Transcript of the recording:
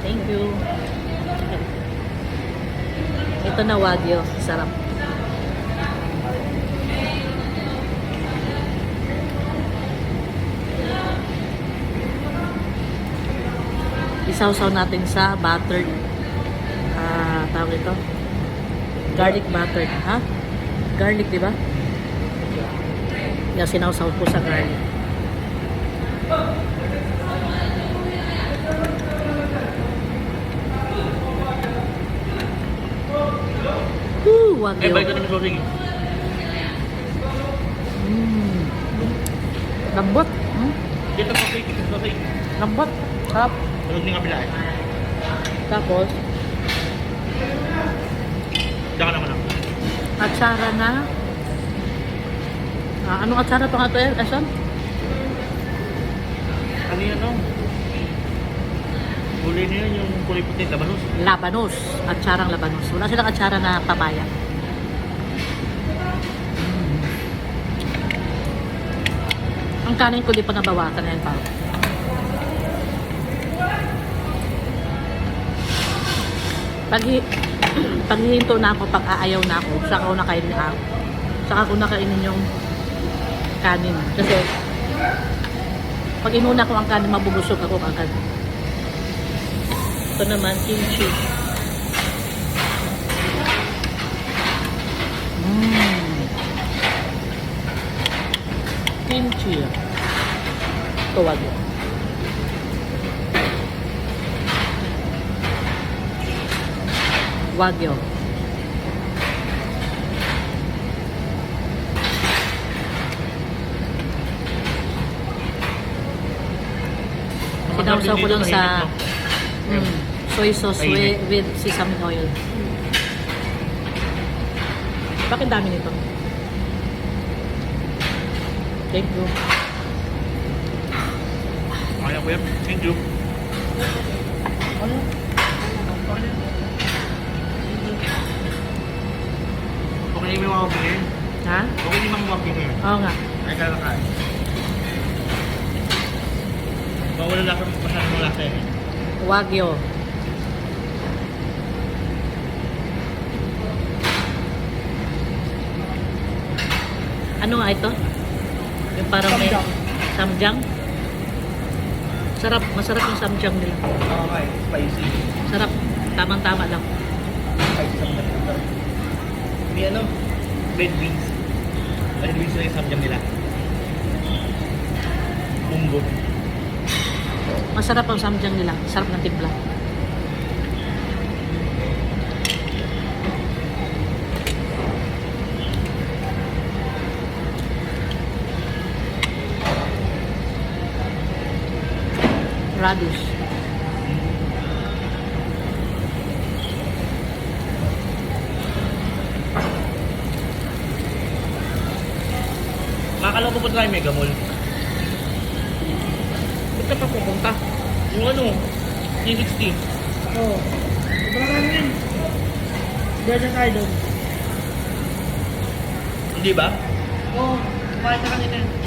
Thank you. Ito na Wagyu. Sarap. Isaw-saw natin sa buttered tawag ito garlic buttered, ha? Garlic, di ba? Yung sinawsaw ko sa garlic. Wagyu. Balik ka ng sosig. Lambot. Dito sosig. Lambot. Sarap. Tulog ng kabila eh. Tapos, Diyan ka naman ako. atsara na. Anong atsara to nga to, Eson? Ano yan o? Kulay na yan, yung kulay puti, labanos. Labanos. Atsarang labanos. Wala silang atsara na papaya. Ang kanin ko di pa nabawasan na yan pa. Paghihinto na ako, pag aayaw na ako, saka ko nakainin ako. Saka ko nakainin yung kanin. Kasi, pag inuna ko ang kanin, mabubusog ako agad. Ito naman, kimchi. Kimchi. Ito, Wagyu. Wagyu. Sinawsaw ko lang sa soy sauce with sesame oil. Bakit dami nito? Thank you. Kaya ko yan. Thank you. Okay na yung mga wapin. Ha? Okay na yung mga wapin ngayon. Oo nga. Ay ka na kain. Mawala lang kami masyadong lasa eh. Wagyu. Ano nga ito? Yung parang may samjang. Sarap, masarap yung samjang nila. Okay, spicy. Sarap, tamang-tama lang. Spicy sa mga. May ano? Red beans. Red beans na yung samjang nila. Munggo. Masarap ang samjang nila. Sarap ng timpla. Radish. Makakalaw ko po tayo Mega Mall. Ba't ka pa pupunta? Yung ano? 360. Oo. Sobrang yun. Diyan tayo doon. Hindi ba? Oo. Kumain ka kanina.